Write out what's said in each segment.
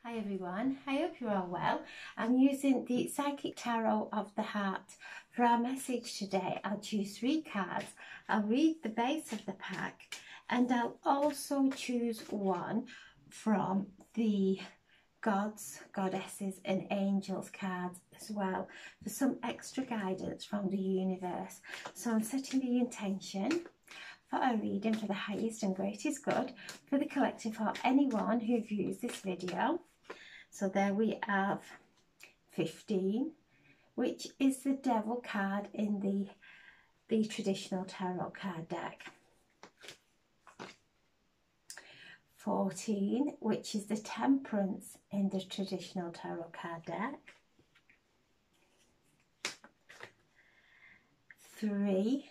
Hi everyone, I hope you're all well. I'm using the Psychic Tarot of the Heart for our message today. I'll choose 3 cards, I'll read the base of the pack, and I'll also choose one from the Gods, Goddesses and Angels cards as well for some extra guidance from the universe. So I'm setting the intention for a reading for the highest and greatest good for the collective or anyone who views this video. So there we have 15, which is the Devil card in the traditional tarot card deck. 14, which is the Temperance in the traditional tarot card deck. 3,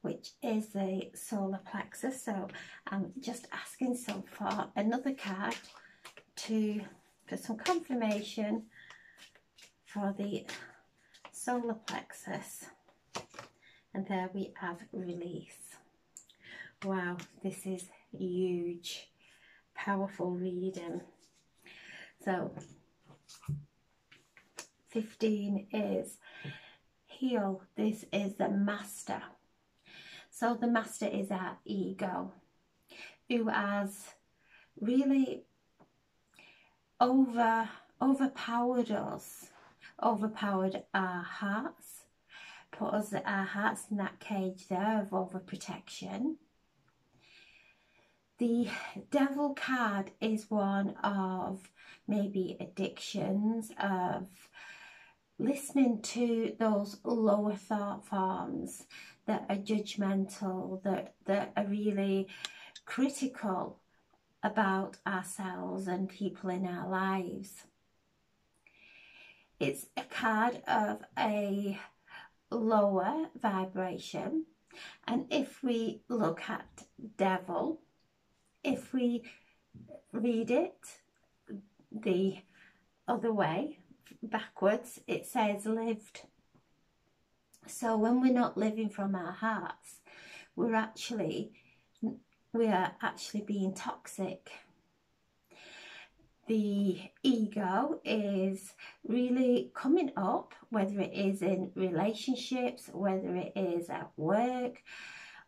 which is the Solar Plexus. So I'm just asking for another card for some confirmation for the Solar Plexus. And there we have Release. Wow, this is huge, powerful reading. So 15 is Heal. This is the Master. So the Master is our ego, who has really overpowered us, overpowered our hearts, put our hearts in that cage there of overprotection. The Devil card is one of maybe addictions, of listening to those lower thought forms that are judgmental, that are really critical about ourselves and people in our lives. It's a card of a lower vibration, and if we look at Devil, if we read it the other way, backwards, it says lived. So when we're not living from our hearts, we are actually being toxic. The ego is really coming up, whether it is in relationships, whether it is at work,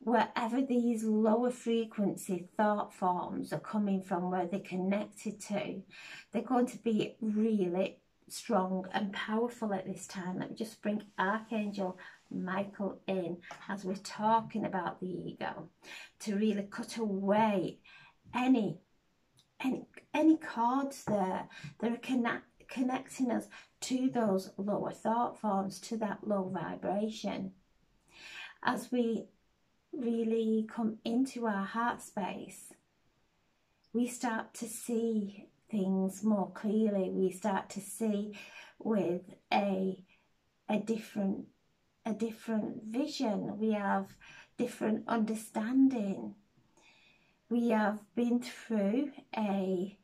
wherever these lower frequency thought forms are coming from, where they're connected to, they're going to be really strong and powerful at this time. Let me just bring Archangel Michael in as we're talking about the ego, to really cut away any cords there that are connecting us to those lower thought forms, to that low vibration. As we really come into our heart space, we start to see things more clearly. We start to see with a different vision. We have different understanding. We have been through a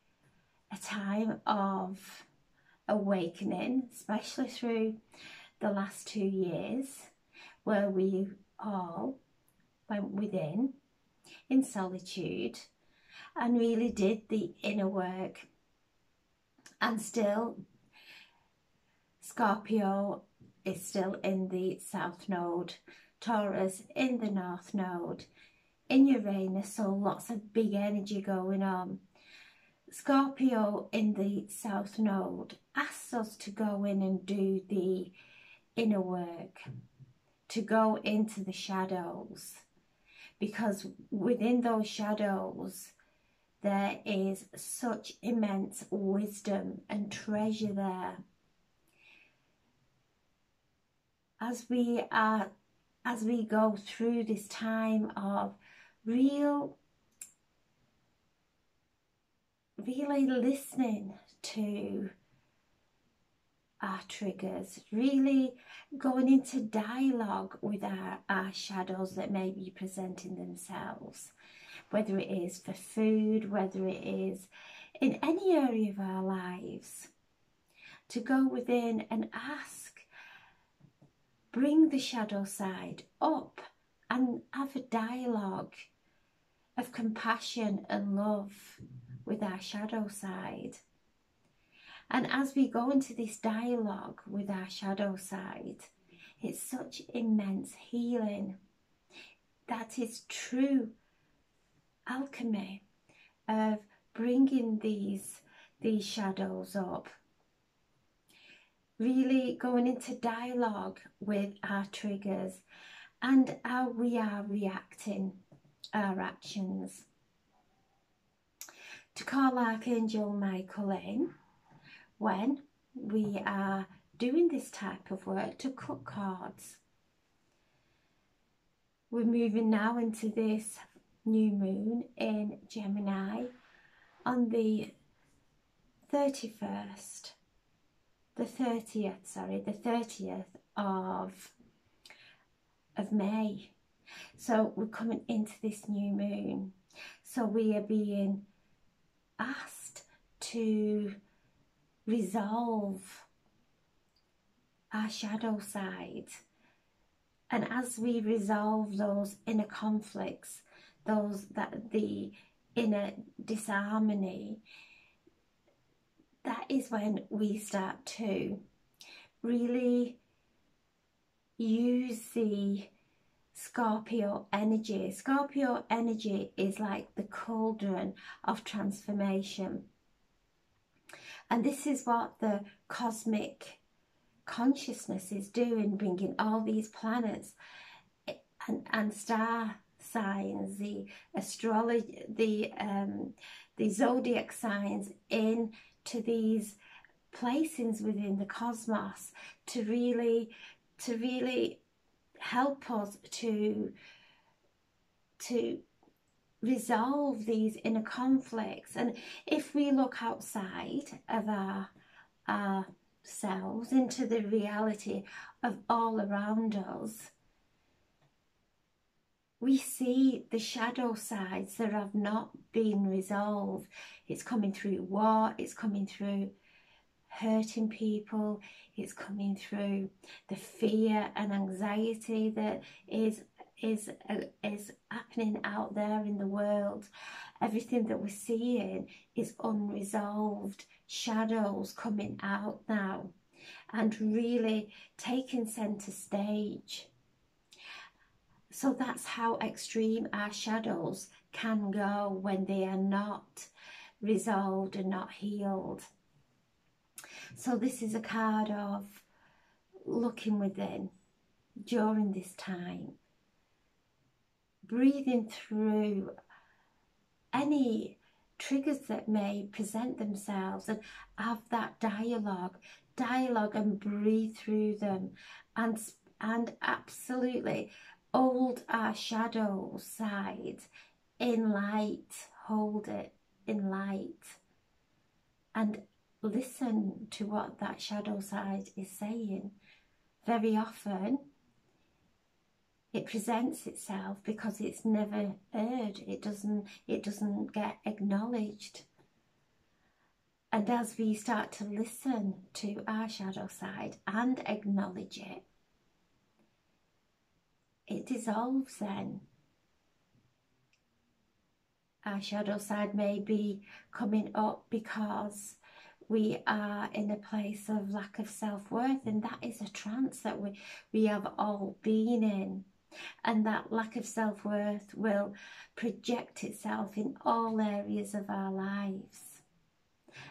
time of awakening, especially through the last 2 years, where we all went within in solitude and really did the inner work. And still, Scorpio is still in the South Node, Taurus in the North Node, in Uranus, so lots of big energy going on. Scorpio in the South Node asks us to go in and do the inner work, to go into the shadows, because within those shadows there is such immense wisdom and treasure there. As we go through this time of really listening to our triggers, really going into dialogue with our shadows that may be presenting themselves, whether it is for food, whether it is in any area of our lives, to go within and ask, bring the shadow side up and have a dialogue of compassion and love with our shadow side. And as we go into this dialogue with our shadow side, it's such immense healing. That is true alchemy of bringing these shadows up. Really going into dialogue with our triggers and how we are reacting our actions. To call Archangel Michael in when we are doing this type of work, to cut cords. We're moving now into this new moon in Gemini on the 30th of May. So we're coming into this new moon. So we are being asked to resolve our shadow side. And as we resolve those inner conflicts, the inner disharmony, that is when we start to really use the Scorpio energy. Scorpio energy is like the cauldron of transformation. And this is what the cosmic consciousness is doing, bringing all these planets and star signs, the astrology, the zodiac signs into these placings within the cosmos to really help us to resolve these inner conflicts. And if we look outside of ourselves into the reality of all around us, we see the shadow sides that have not been resolved. It's coming through war, it's coming through hurting people, it's coming through the fear and anxiety that is happening out there in the world. Everything that we're seeing is unresolved shadows coming out now and really taking centre stage. So that's how extreme our shadows can go when they are not resolved and not healed. So this is a card of looking within during this time, breathing through any triggers that may present themselves and have that dialogue and breathe through them and absolutely hold our shadow side in light, hold it in light and listen to what that shadow side is saying. Very often it presents itself because it's never heard. It doesn't get acknowledged. And as we start to listen to our shadow side and acknowledge it, it dissolves then. Our shadow side may be coming up because we are in a place of lack of self-worth, and that is a trance that we have all been in. And that lack of self-worth will project itself in all areas of our lives.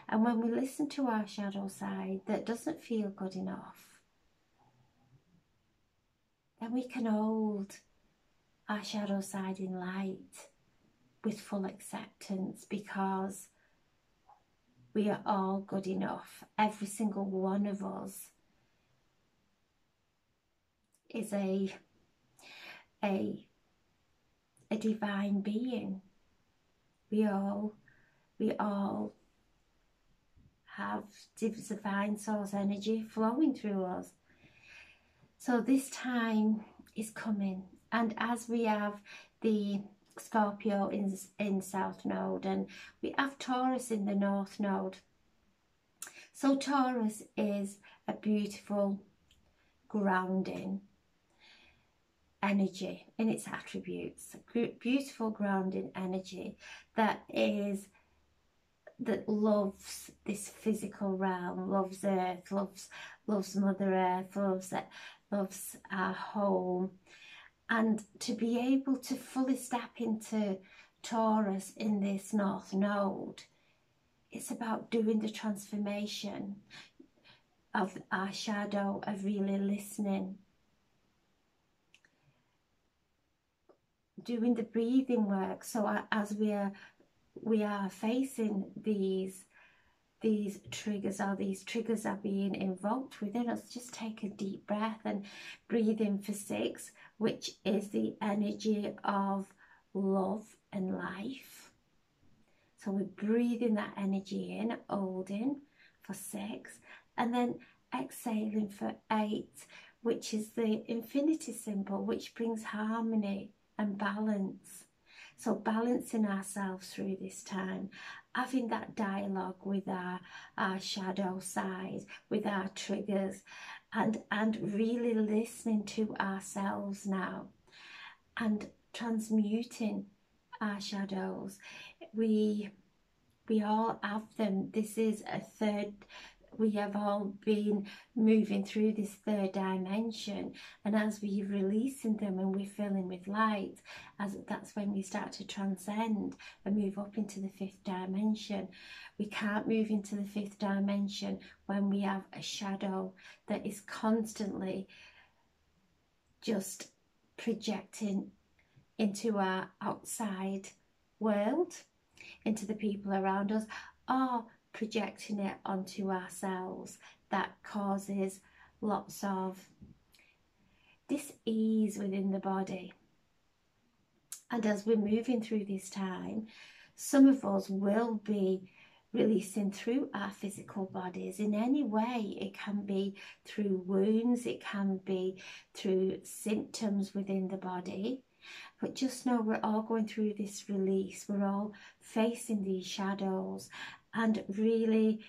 And when we listen to our shadow side that doesn't feel good enough, then we can hold our shadow side in light with full acceptance, because we are all good enough. Every single one of us is a divine being. We all have divine source energy flowing through us. So this time is coming, and as we have the Scorpio in South Node, and we have Taurus in the North Node. So Taurus is a beautiful grounding energy in its attributes, beautiful grounding energy that is that loves this physical realm, loves Earth, loves Mother Earth, loves our home. And to be able to fully step into Taurus in this North Node, it's about doing the transformation of our shadow, of really listening, doing the breathing work. So as we are facing these triggers, or these triggers are being invoked within us, just take a deep breath and breathe in for 6, which is the energy of love and life. So we're breathing that energy in, holding for 6, and then exhaling for 8, which is the infinity symbol, which brings harmony and balance. So balancing ourselves through this time, having that dialogue with our shadow side, with our triggers, and really listening to ourselves now, and transmuting our shadows. We all have them. This is a third. We have all been moving through this 3rd dimension, and as we're releasing them and we're filling with light, that's when we start to transcend and move up into the 5th dimension. We can't move into the 5th dimension when we have a shadow that is constantly just projecting into our outside world, into the people around us, or projecting it onto ourselves. That causes lots of dis-ease within the body. And as we're moving through this time, some of us will be releasing through our physical bodies in any way. It can be through wounds, it can be through symptoms within the body. But just know we're all going through this release. We're all facing these shadows, and really,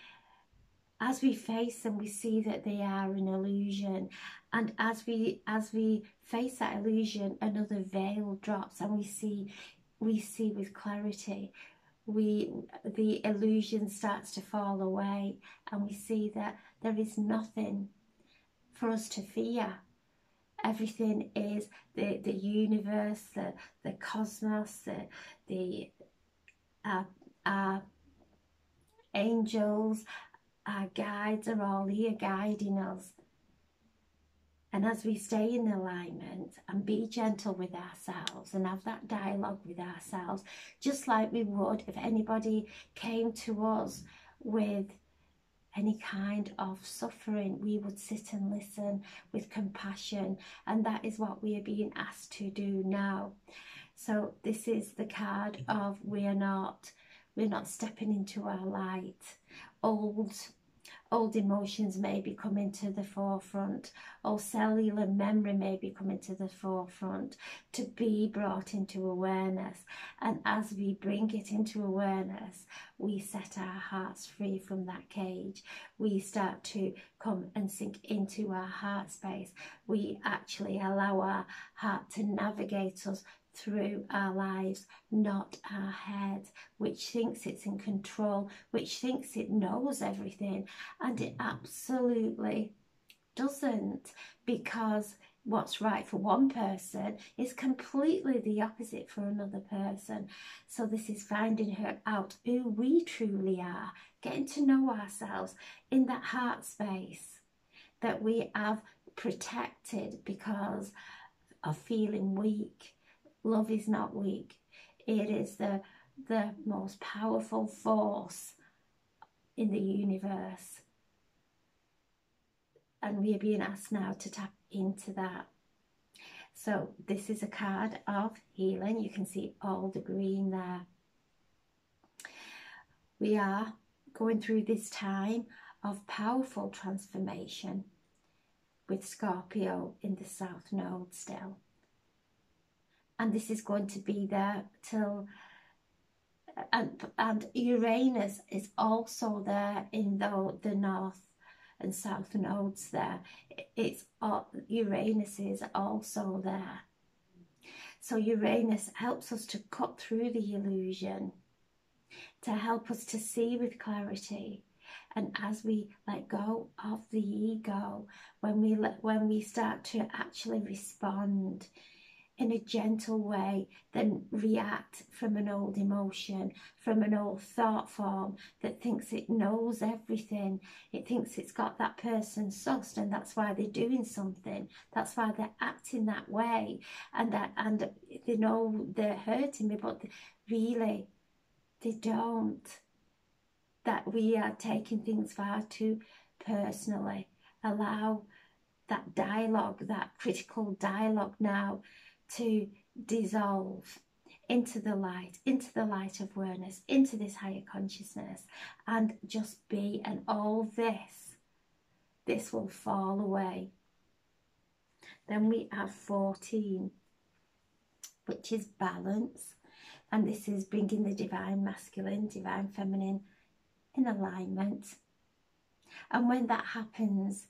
as we face them, we see that they are an illusion. And as we face that illusion, another veil drops, and we see with clarity. The illusion starts to fall away, and we see that there is nothing for us to fear. Everything is the universe, the cosmos, our angels, our guides are all here guiding us. And as we stay in alignment and be gentle with ourselves and have that dialogue with ourselves, just like we would if anybody came to us with any kind of suffering, we would sit and listen with compassion, and that is what we are being asked to do now. So this is the card of we're not stepping into our light. Old emotions may be coming to the forefront, or cellular memory may be coming to the forefront to be brought into awareness. And as we bring it into awareness, we set our hearts free from that cage. We start to come and sink into our heart space. We actually allow our heart to navigate us through our lives, not our head, which thinks it's in control, which thinks it knows everything, and it absolutely doesn't, because what's right for one person is completely the opposite for another person. So this is finding out who we truly are, getting to know ourselves in that heart space that we have protected because of feeling weak. Love is not weak. It is the most powerful force in the universe. And we are being asked now to tap into that. So this is a card of healing. You can see all the green there. We are going through this time of powerful transformation with Scorpio in the South Node still. And this is going to be there till, and Uranus is also there in the North and South Nodes there. Uranus is also there. So Uranus helps us to cut through the illusion. to help us to see with clarity. And as we let go of the ego, when we start to actually respond in a gentle way, then react from an old emotion, from an old thought form that thinks it knows everything. It thinks it's got that person sussed, and that's why they're doing something. That's why they're acting that way, and they know they're hurting me, but really they don't. That we are taking things far too personally. Allow that dialogue, that critical dialogue now, to dissolve into the light of awareness, into this higher consciousness, and just be. And all this will fall away. Then we have 14, which is balance, and this is bringing the divine masculine, divine feminine in alignment. And when that happens,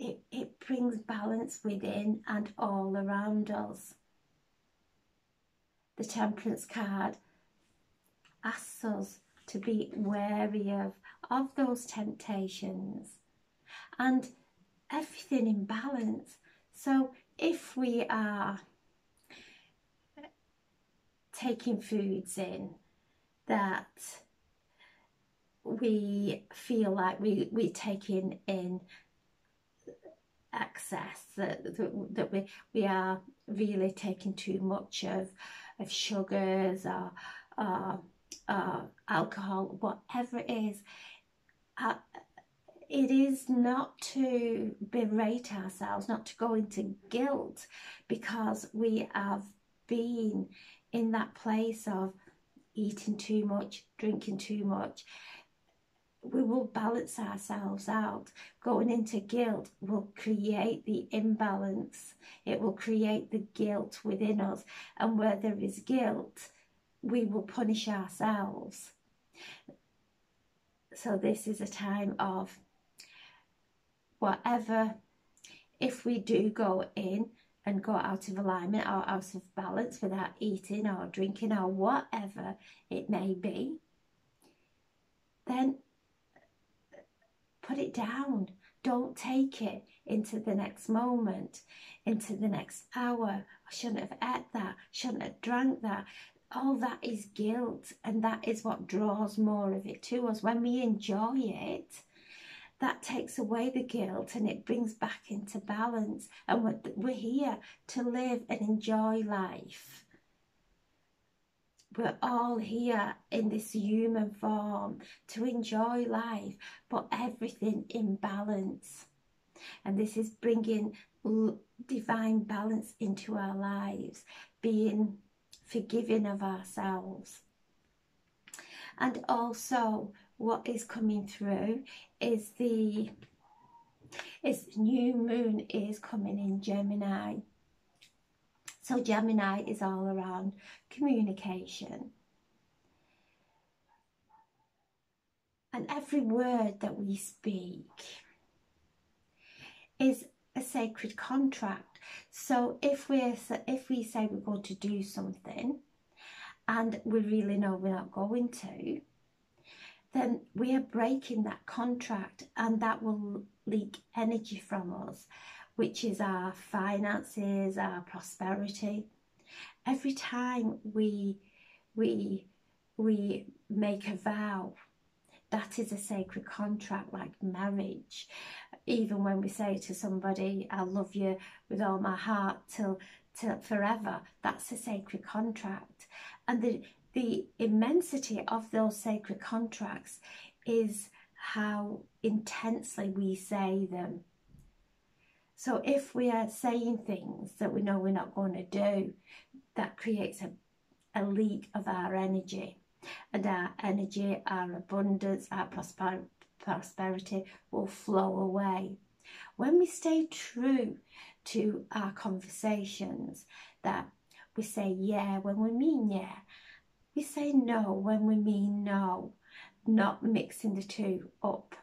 it brings balance within and all around us. The Temperance card asks us to be wary of those temptations and everything in balance. So if we are taking foods in that we feel like we're taking in excess, that we are really taking too much of sugars or alcohol, whatever it is, it is not to berate ourselves, not to go into guilt, because we have been in that place of eating too much, drinking too much. We will balance ourselves out. Going into guilt will create the imbalance. It will create the guilt within us. And where there is guilt, we will punish ourselves. So this is a time of whatever, if we do go in and go out of alignment or out of balance without eating or drinking or whatever it may be, then put it down. Don't take it into the next moment, into the next hour. I shouldn't have ate that, shouldn't have drank that. All that is guilt, and that is what draws more of it to us. When we enjoy it, that takes away the guilt and it brings back into balance. And we're here to live and enjoy life. We're all here in this human form to enjoy life, but everything in balance. And this is bringing divine balance into our lives, being forgiving of ourselves. And also what is coming through is the new moon is coming in Gemini. So Gemini is all around communication. And every word that we speak is a sacred contract. So if we say we're going to do something and we really know we're not going to, then we are breaking that contract, and that will leak energy from us, which is our finances, our prosperity. Every time we make a vow, that is a sacred contract, like marriage. Even when we say to somebody, I love you with all my heart till forever, that's a sacred contract. And the immensity of those sacred contracts is how intensely we say them. So if we are saying things that we know we're not going to do, that creates a leak of our energy. And our energy, our abundance, our prosperity will flow away. When we stay true to our conversations, that we say yeah when we mean yeah, we say no when we mean no, not mixing the two up,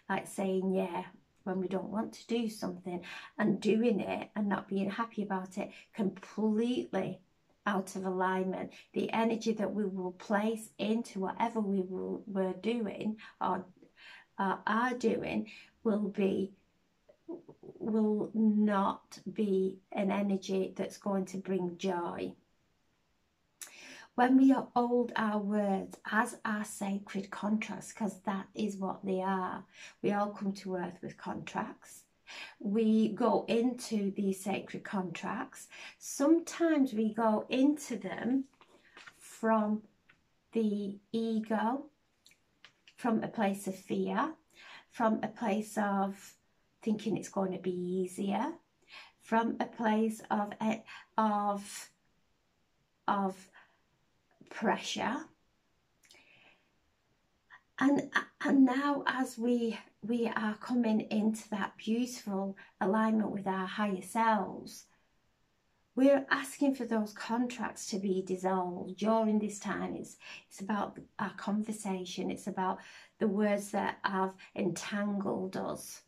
like saying yeah when we don't want to do something and doing it and not being happy about it completely out of alignment. The energy that we will place into whatever we're doing or are doing will not be an energy that's going to bring joy. When we hold our words as our sacred contracts, because that is what they are, we all come to earth with contracts. We go into these sacred contracts. Sometimes we go into them from the ego, from a place of fear, from a place of thinking it's going to be easier, from a place of pressure. And now as we are coming into that beautiful alignment with our higher selves, we're asking for those contracts to be dissolved during this time. It's about our conversation. It's about the words that have entangled us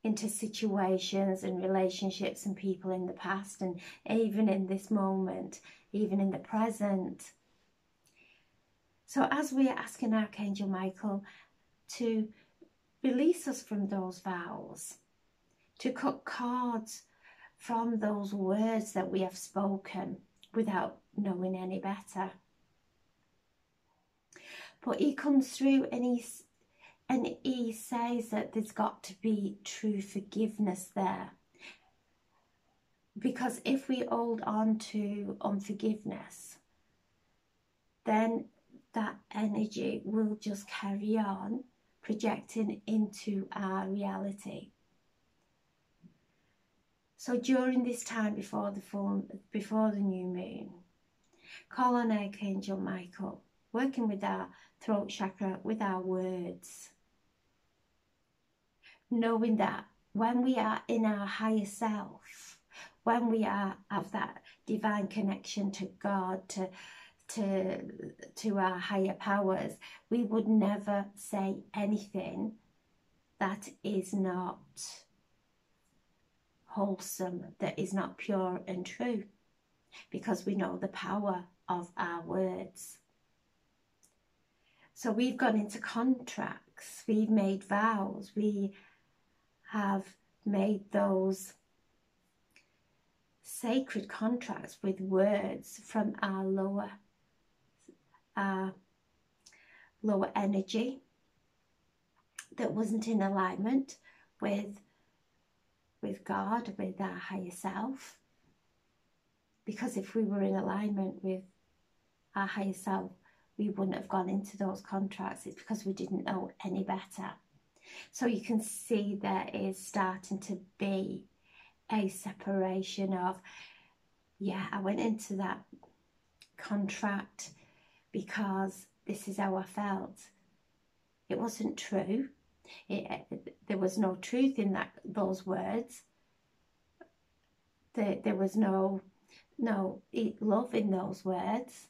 into situations and relationships and people in the past, and even in this moment, even in the present. So as we are asking Archangel Michael to release us from those vows, to cut cords from those words that we have spoken without knowing any better. But he comes through and he says that there's got to be true forgiveness there. Because if we hold on to unforgiveness, then that energy will just carry on projecting into our reality. So during this time before the new moon, call on Archangel Michael, working with our throat chakra, with our words, knowing that when we are in our higher self, when we have that divine connection to God, to our higher powers, we would never say anything that is not wholesome, that is not pure and true, because we know the power of our words. So we've gone into contracts, we've made vows, we have made those sacred contracts with words from our lower energy that wasn't in alignment with God, with our higher self. Because if we were in alignment with our higher self, we wouldn't have gone into those contracts. It's because we didn't know any better. So you can see there is starting to be a separation of, yeah, I went into that contract because this is how I felt. It wasn't true. There was no truth in those words. There was no love in those words.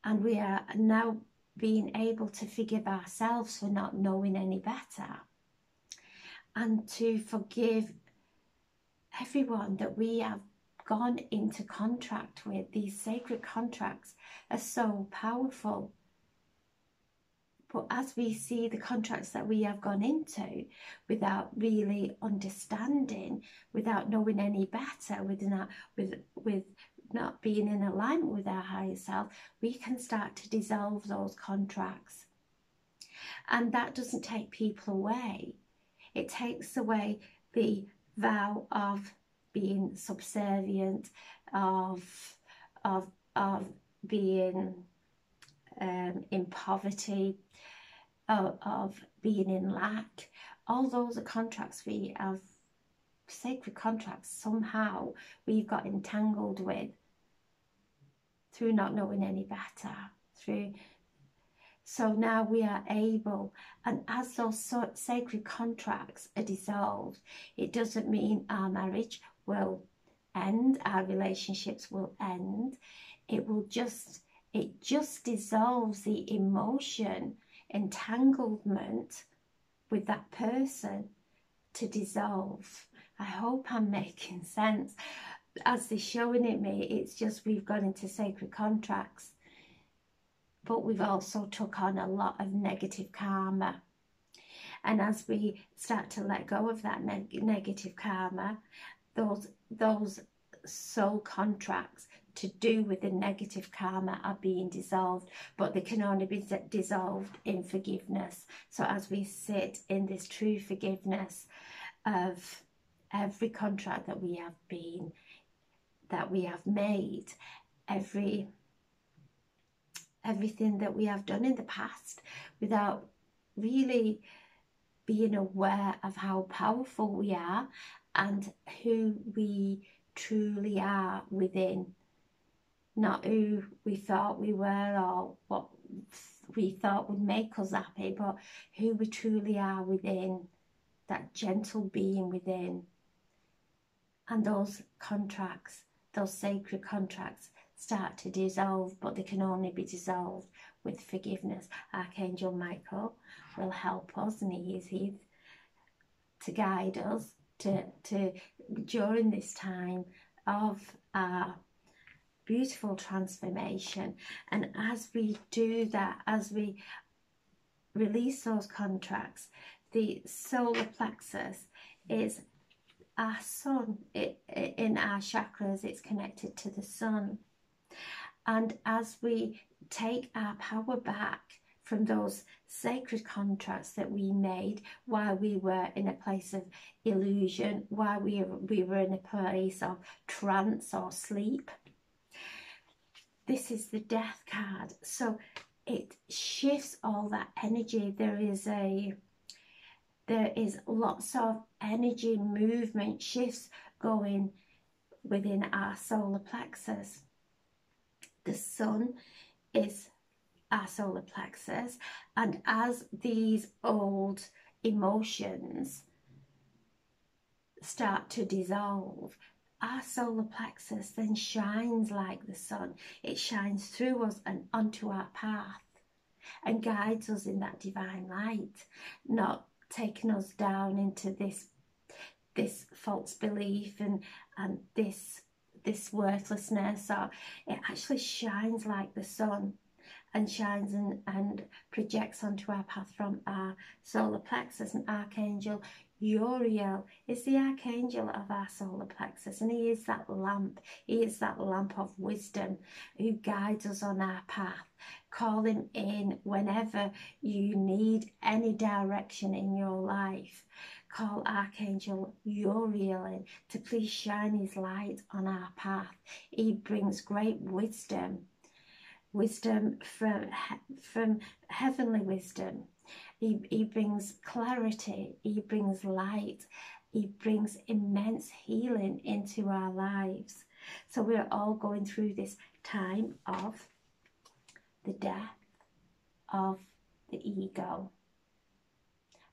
And we are now being able to forgive ourselves for not knowing any better, and to forgive everyone that we have gone into contract with. These sacred contracts are so powerful. But as we see the contracts that we have gone into without really understanding, without knowing any better, with not being in alignment with our higher self, we can start to dissolve those contracts. And that doesn't take people away. It takes away the vow of being subservient, of being in poverty, of being in lack. All those are contracts we have, sacred contracts, somehow we've got entangled with through not knowing any better. So now we are able, and as those sacred contracts are dissolved, it doesn't mean our marriage will end, our relationships will end. It just dissolves the emotion entanglement with that person to dissolve. I hope I'm making sense. as they're showing it me, it's just we've got into sacred contracts, but we've also took on a lot of negative karma. And as we start to let go of that negative karma, those soul contracts to do with the negative karma are being dissolved, but they can only be dissolved in forgiveness. So as we sit in this true forgiveness of every contract that we have made, everything that we have done in the past, without really being aware of how powerful we are and who we truly are within, not who we thought we were or what we thought would make us happy, but who we truly are within, that gentle being within. And those contracts, those sacred contracts, start to dissolve, but they can only be dissolved with forgiveness. Archangel Michael will help us, and he is here to guide us to during this time of our beautiful transformation. And as we do that, as we release those contracts, the solar plexus is our sun. In our chakras, it's connected to the sun. And as we take our power back from those sacred contracts that we made while we were in a place of illusion, while we were in a place of trance or sleep, this is the death card. So it shifts all that energy. There is lots of energy, movement, shifts going within our solar plexus. The sun is our solar plexus, and as these old emotions start to dissolve, our solar plexus then shines like the sun. It shines through us and onto our path and guides us in that divine light, not taking us down into this false belief and this worthlessness. Or it actually shines like the sun and shines and projects onto our path from our solar plexus. And Archangel Uriel is the archangel of our solar plexus, and he is that lamp. He is that lamp of wisdom who guides us on our path. Call him in whenever you need any direction in your life. Call Archangel Uriel in to please shine his light on our path. He brings great wisdom from heavenly wisdom. He brings clarity, he brings light, he brings immense healing into our lives. So we're all going through this time of the death of the ego.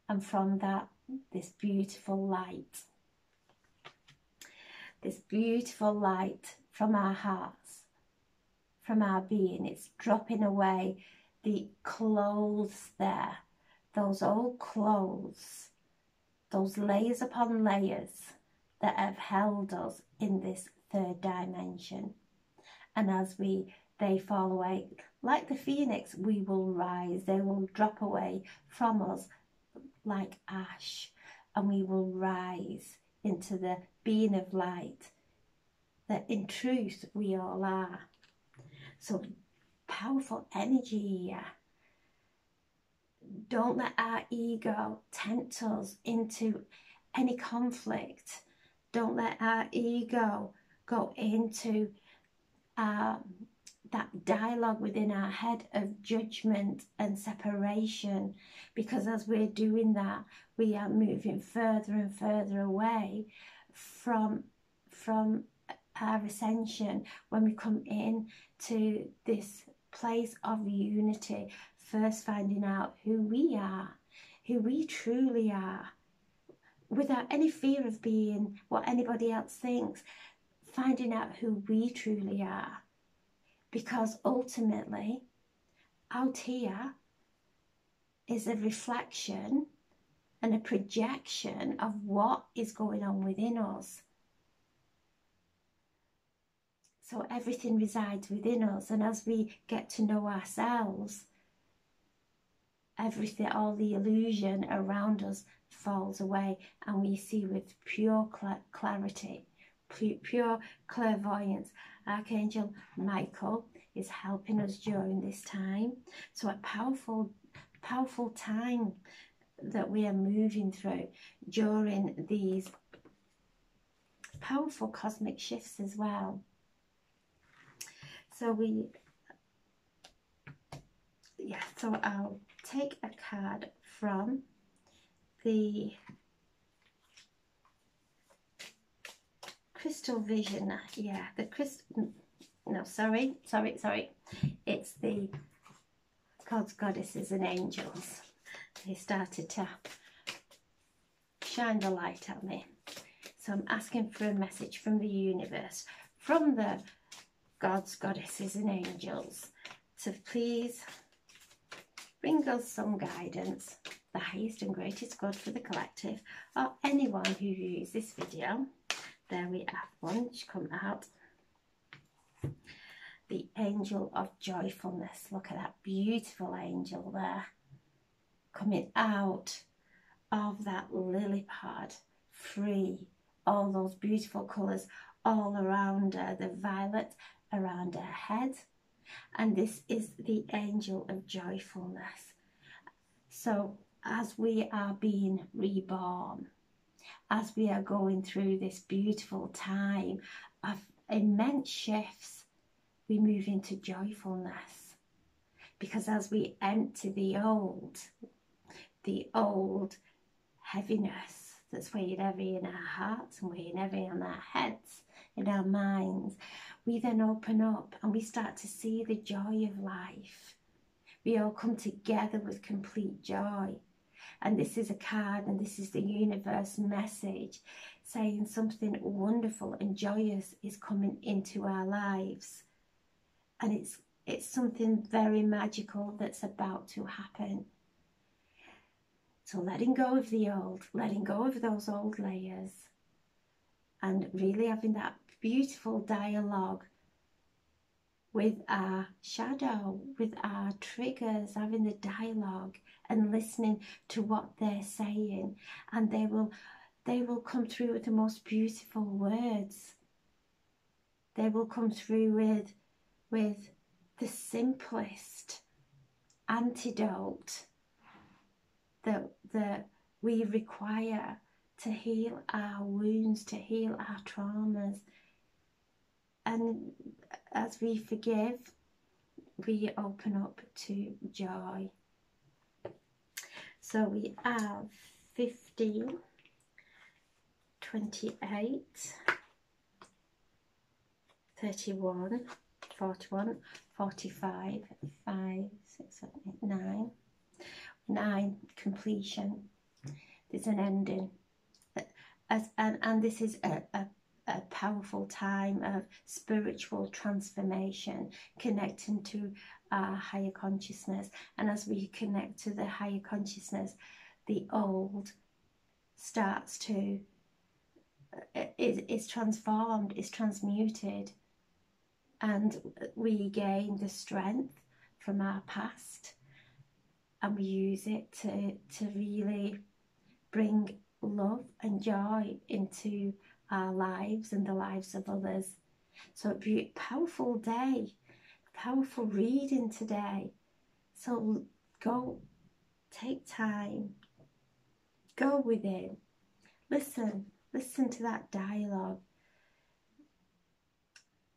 And from that, this beautiful light from our hearts, from our being, it's dropping away the clothes there, those old clothes, those layers upon layers that have held us in this third dimension. And as they fall away, like the phoenix, we will rise. They will drop away from us like ash, and we will rise into the being of light that in truth we all are. So powerful energy here. Don't let our ego tempt us into any conflict. Don't let our ego go into that dialogue within our head of judgment and separation, because as we're doing that, we are moving further and further away from our ascension. When we come in to this place of unity, first finding out who we are, who we truly are, without any fear of being what anybody else thinks, finding out who we truly are. Because ultimately, out here is a reflection and a projection of what is going on within us. So everything resides within us, and as we get to know ourselves, everything, all the illusion around us falls away, and we see with pure clarity, pure clairvoyance. Archangel Michael is helping us during this time. So a powerful time that we are moving through during these powerful cosmic shifts as well. So so I'll take a card from the Crystal Vision. Yeah, the crystal. No, sorry. It's the Gods, Goddesses and Angels. They started to shine the light at me. So I'm asking for a message from the universe, from the Gods, Goddesses and Angels, to please bring us some guidance, the highest and greatest good for the collective, or anyone who views this video. There we have one, which come out. The Angel of Joyfulness. Look at that beautiful angel there, coming out of that lily pad, free. All those beautiful colours all around her, the violet around her head. And this is the Angel of Joyfulness. So as we are being reborn, as we are going through this beautiful time of immense shifts, we move into joyfulness. Because as we empty the old heaviness that's weighing heavy in our hearts and weighing heavy on our heads, in our minds, we then open up and we start to see the joy of life. We all come together with complete joy. And this is a card, and this is the universe message saying something wonderful and joyous is coming into our lives. And it's something very magical that's about to happen. So letting go of the old, letting go of those old layers, and really having that beautiful dialogue with our shadow, with our triggers, having the dialogue and listening to what they're saying, and they will come through with the most beautiful words. They will come through with the simplest antidote that we require to heal our wounds, to heal our traumas. And as we forgive, we open up to joy. So we have 15, 28, 31, 41, 45, 5, 6, 7, 8, 9. 9, completion. There's an ending. And this is a powerful time of spiritual transformation, connecting to our higher consciousness. And as we connect to the higher consciousness, the old starts to, is transformed, is transmuted, and we gain the strength from our past, and we use it to really bring love and joy into our lives and the lives of others. So it'd be a powerful day, powerful reading today. So go, take time, go within, listen to that dialogue.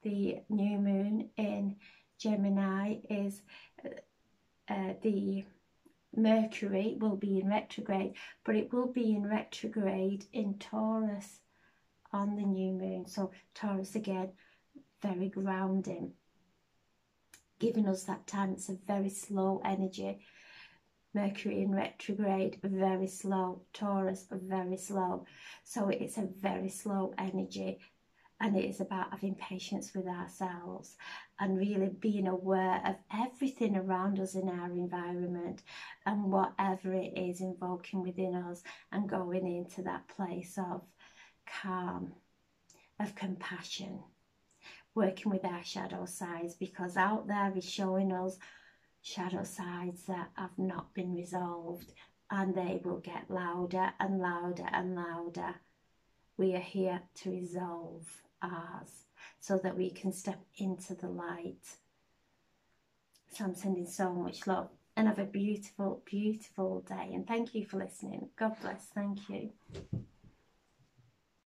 The new moon in Gemini is the Mercury will be in retrograde, but it will be in retrograde in Taurus on the new moon. So Taurus again, very grounding, giving us that time. It's a very slow energy. Mercury in retrograde, very slow. Taurus, very slow. So it's a very slow energy. And it is about having patience with ourselves and really being aware of everything around us in our environment and whatever it is invoking within us, and going into that place of calm, of compassion, working with our shadow sides, because out there is showing us shadow sides that have not been resolved, and they will get louder and louder and louder. We are here to resolve ours so that we can step into the light. So I'm sending so much love, and have a beautiful, beautiful day. And thank you for listening. God bless. Thank you.